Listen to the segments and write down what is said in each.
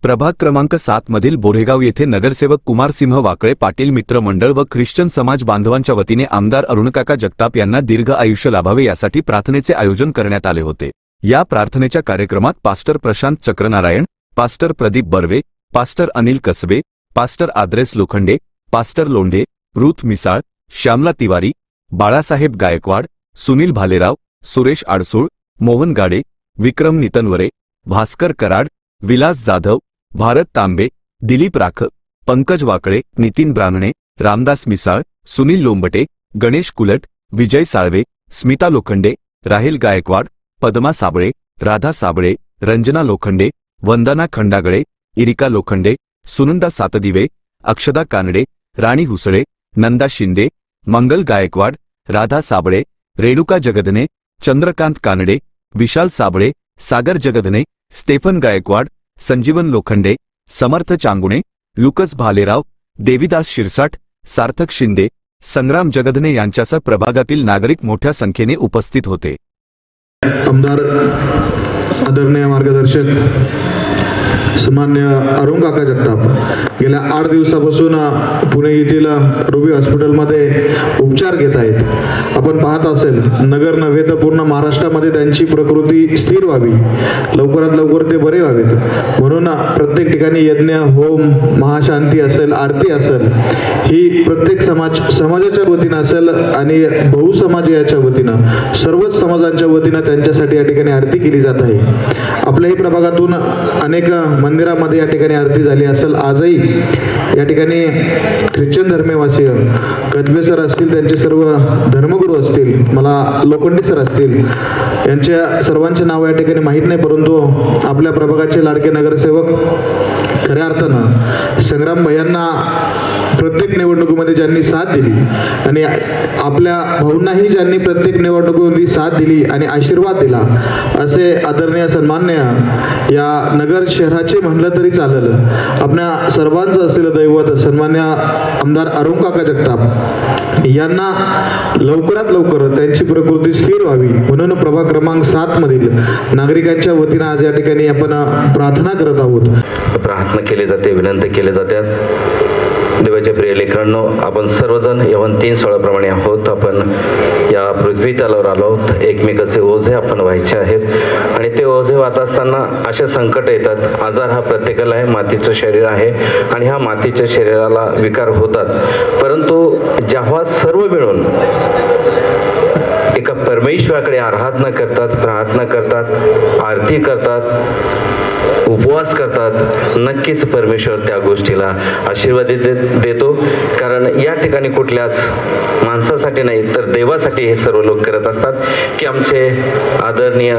प्रभाग क्रमांक 7 मधील बोरेगाव येथे नगरसेवक कुमारसिंह वाकळे पाटील मित्र मंडळ व ख्रिश्चन समाज बांधवांच्या वतीने आमदार अरुणकाका जगताप यांना दीर्घ आयुष्य लाभावे यासाठी प्रार्थनेचे आयोजन करण्यात आले होते। या प्रार्थनेच्या कार्यक्रमात pastor Prashant Chakranarayan, pastor Pradeep Barve, pastor Anil Kasbe, pastor Adres Lokhande, pastor Londhe, Ruth Misal, Shyamala Tiwari, Balasaheb Gaikwad, Sunil Bhalerao, Suresh Adsul, Mohan Gade, Vikram Nitnaware, Bhaskar Karad, Vilas Jadhav, Bharat Tambe, Dilip Rakh, Pankaj Wakale, Nitin ब्राह्मणे, रामदास मिसाळ, सुनील लोंबटे, गणेश कुलट, विजय साळवे, स्मिता लोखंडे, राहिल गायकवाड, पद्मा साबळे, राधा साबळे, रंजना लोखंडे, वंदना खंडागळे, इरिका लोखंडे, सुनंदा सातदिवे, अक्षदा कानडे, राणी हुसळे, नंदा शिंदे, मंगल गायकवाड, राधा साबळे, रेणुका जगदने, चंद्रकांत कानडे, विशाल साबळे, सागर जगदने, स्टेफन गायकवाड, संजीवन लोखंडे, समर्थ चांगुणे, लुकस भालेराव, देविदास शिरसाट, सार्थक शिंदे, संग्राम जगदने यांच्यासह प्रभागातील नागरिक मोठ्या संख्येने उपस्थित होते। आमदार आदरणीय मार्गदर्शक सन्मान्य अरुणकाका जगताप गेल्या 8 दिवसापासून पुणे येथील रुबी हॉस्पिटलमध्ये उपचार घेत आहेत। आपण पाहत असेल नगर नव्हे तर पूर्ण महाराष्ट्रामध्ये त्यांची प्रकृती स्थिर व्हावी, लवकरात लवकर ते बरे व्हावेत म्हणून प्रत्येक ठिकाणी यज्ञ, होम, महाशांती असेल, आरती असेल, ही प्रत्येक समाजाच्या वतीनं असेल आणि बहुसमाजाच्या वतीनं सर्वच समाजांच्या वतीनं त्यांच्यासाठी या ठिकाणी आरती केली जात आहे। आपल्याही प्रभागातून अनेक मंदिरामध्ये या ठिकाणी आरती झाली असेल। आजही या ठिकाणी ख्रिश्चन धर्मवासी कदबे सर असतील, त्यांचे सर्व धर्मगुरू असतील, मला लोखंडे सर असतील, यांच्या सर्वांचे नाव या ठिकाणी माहीत नाही, परंतु आपल्या प्रभागाचे लाडके नगरसेवक खऱ्या अर्थानं संग्राम भैयांना प्रत्येक निवडणुकीमध्ये ज्यांनी साथ दिली आणि आपल्या भाऊंनाही ज्यांनी प्रत्येक निवडणुकीमध्ये साथ दिली आणि आशीर्वाद दिला, असे आदरणीय सन्मान्य या नगर शहराचे म्हणलं तरी चालेल आपल्या सर्वांचं असलेलं दैवत सन्मान्य आमदार अरुणकाका जगताप यांना लवकरात लवकर त्यांची प्रकृती स्थिर व्हावी म्हणून प्रभाग क्रमांक 7 मधील नागरिकांच्या वतीनं आज या ठिकाणी आपण प्रार्थना करत आहोत। प्रार्थना केली जाते, विनंती केली जातात। देवाच्या प्रिय लेकरांनो, आपण सर्वजण यवन 3 सोळाप्रमाणे आहोत। आपण या पृथ्वी तलावर आलो आहोत, एकमेकाचे ओझे आपण व्हायचे आहेत आणि ते ओझे वाहत असताना असे संकट येतात। आजार हा प्रत्येकाला आहे, मातीचं शरीर आहे आणि ह्या मातीच्या शरीराला विकार होतात, परंतु जेव्हा सर्व मिळून एका परमेश्वराकडे आराधना करतात, प्रार्थना करतात, आरती करतात, उपवास करतात, नक्कीच परमेश्वर त्या गोष्टीला आशीर्वाद देतो। कारण या ठिकाणी कुठल्याच माणसासाठी नाही तर देवासाठी हे सर्व लोक करत असतात की आमचे आदरणीय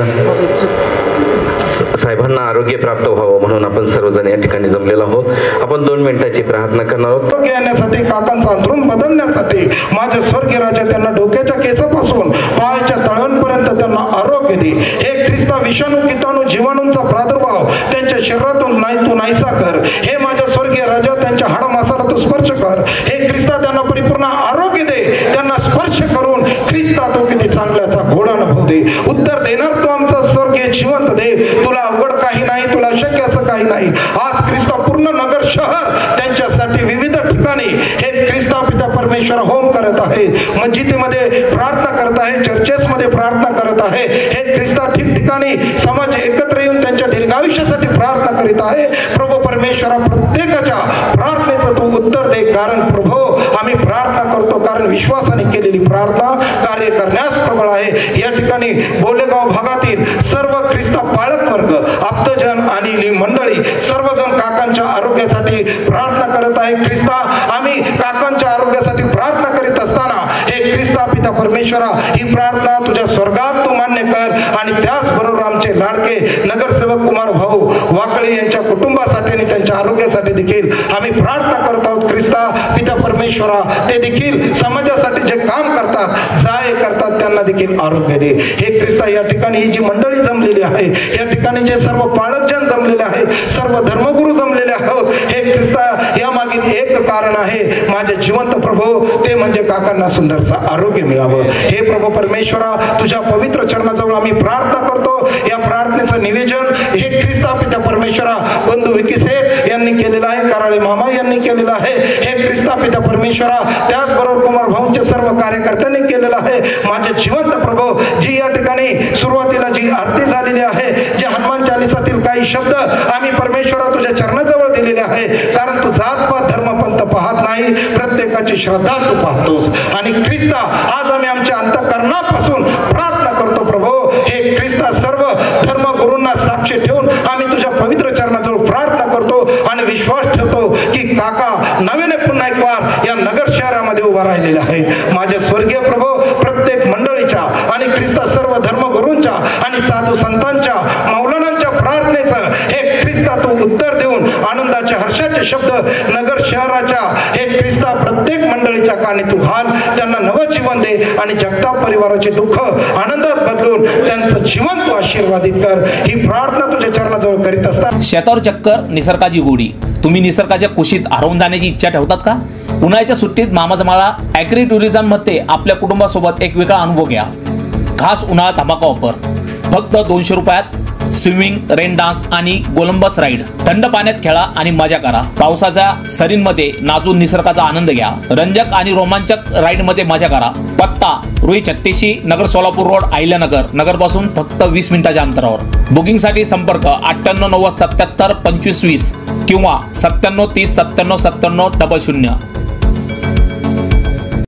साहेबांना आरोग्य प्राप्त व्हावं म्हणून आपण सर्वजण या ठिकाणी जमलेलो आहोत। आपण 2 मिनिटाची प्रार्थना करणार आहोत। आरोग्य येण्यासाठी, काकांचा अंतरून बदलण्यासाठी माझे स्वर्गीय राजा त्यांना डोक्याच्या केसापासून पायाच्या तळांपर्यंत त्यांना आरोग्य दे। हे ख्रिस्ता विषाणू, कीटाणू, जीवाणूंचा प्रादुर्भाव त्यांच्या शरीरातून तू नाहीसा कर। हे माझ्या स्वर्गीय राजा त्यांच्या हाडामासाला तू स्पर्श कर। हे ख्रिस्ता त्यांना परिपूर्ण आरोग्य दे। त्यांना स्पर्श करून ख्रिस्ता तो किती चांगल्याचा घोडा अनुभव दे। उत्तर देणार तो आमचा स्वर्गीय जिवंत देव, तुला अवघड काही नाही, तुला अशक्य असं काही नाही। आज ख्रिस्ता पूर्ण नगर शहर त्यांच्यासाठी विविध ठिकाणी हे ख्रिस्ता पिता परमेश्वर होम करत आहे, मस्जिदीमध्ये प्रार्थना करत आहे, चर्चेसमध्ये प्रार्थना करत आहे। हे ख्रिस्ता ठिकठिकाणी समाज एकत्र येऊन त्यांच्या दीर्घायुष्यासाठी प्रार्थना करीत आहे। प्रभू परमेश्वरा, प्रत्येकाच्या प्रार्थनेचं तू उत्तर दे, कारण प्रभू आम्ही प्रार्थना करतो कारण विश्वासाने केलेली प्रार्थना कार्य करण्यास प्रबळ आहे। या ठिकाणी बोलेगाव भागातील सर्व ख्रिस्ता पाळक वर्ग, आप्तजन आणि मंडळी सर्वजण काकांच्या आरोग्यासाठी प्रार्थना करत आहे। ख्रिस्ता आम्ही काकांच्या आरोग्यासाठी प्रार्थना करीत असताना हे ख्रिस्ता पिता परमेश्वरा, ही प्रार्थना तुझ्या स्वर्गात तू मान्य कर आणि त्याचबरोबर आमचे लाडके नगरसेवक कुमार भाऊ वाकळे यांच्या कुटुंबासाठी आणि त्यांच्या आरोग्यासाठी देखील आम्ही प्रार्थना करत आहोत। ख्रिस्ता पिता परमेश्वरा, ते देखील समाजासाठी जे काम करतात, सहाय्य करतात, त्यांना देखील आरोग्य दे। हे ख्रिस्ता या ठिकाणी ही जी मंडळी जमलेली आहे, या ठिकाणी जे सर्व पाळकजन जमलेले आहेत, सर्व धर्मगुरू जमलेले आहोत, हे ख्रिस्ता या मागील एक कारण आहे माझे जिवंत प्रभू, ते म्हणजे काकांना सुंदरचा आरोग्य मिळावं। हे प्रभू परमेश्वरा, तुझ्या पवित्र चरणाजवळ आम्ही प्रार्थना करतो। या प्रार्थनेचं निवेदन हे ख्रिस्ता पिता परमेश्वरा बंधू विकिसेठ यांनी केलेलं आहे, कराळे मामा यांनी केलेलं आहे। हे ख्रिस्ता पिता परमेश्वरा त्याचबरोबर कुमार भाऊंच्या सर्व कार्यकर्त्यांनी केलेलं आहे। माझे जिवंत प्रभू, जी या ठिकाणी सुरुवातीला जी आरती झालेली आहे, जे हनुमान चालिसातील काही शब्द आम्ही परमेश्वरा तुझ्या चरणाजवळ दिलेले आहे, कारण तू जातपात धर्मपंथ पाहत नाही, प्रत्येकाची श्रद्धा तू पाहतोस। आणि ख्रिस्ता आज आम्ही आमच्या अंतःकरणापासून प्रार्थना करतो प्रभू, हे ख्रिस्ता सर्व धर्मगुरूंना साक्षी ठेवून आम्ही तुझ्या पवित्र चरणाजवळ प्रार्थना करतो आणि विश्वास ठेवतो की काका नव्याने पुन्हा एक वार या नगर शहरामध्ये उभा राहिलेला आहे। माझ्या स्वर्गीय प्रभू, प्रत्येक मंडळीच्या आणि ख्रिस्ता सर्व धर्मगुरूंच्या आणि साधू संतांच्या मौलानांच्या प्रार्थनेचं हे ख्रिस्ता तू उत्तर देऊन आनंदाचे हर्षाचे शब्द नगर शहराच्या हे ख्रिस्ता प्रत्येक मंडळीच्या कानी तू घाल, त्यांना नवं जीवन दे आणि जगताप परिवाराचे दुःख आनंदात बदलून त्यांचं जीवन तू आशीर्वादित कर। ही प्रार्थना तुझ्या चरणाजवळ करीत असतात। शेतावर चक्कर, निसर्गाची गोडी। तुम्ही निसर्गाच्या कुशीत हरवून जाण्याची इच्छा ठेवतात का? उन्हाळ्याच्या सुट्टीत मामाजमाळा ॲग्री टुरिझम मध्ये आपल्या कुटुंबासोबत एक वेगळा अनुभव घ्या। खास उन्हाळा धमाका ऑफर, फक्त 200 रुपयात स्विमिंग, रेन डान्स आणि गोलंबस राईड। थंड पाण्यात खेळा आणि मजा करा। पावसाच्या सरींमध्ये नाचून निसर्गाचा आनंद घ्या। रंजक आणि रोमांचक राईड मध्ये मजा करा। पत्ता रुई 36, नगर सोलापूर रोड, अहिल्यानगर, नगर पासून फक्त 20 मिनिटाच्या अंतरावर। बुकिंग साठी संपर्क 98 90 77 25 20 किंवा 97 30 97 97 00।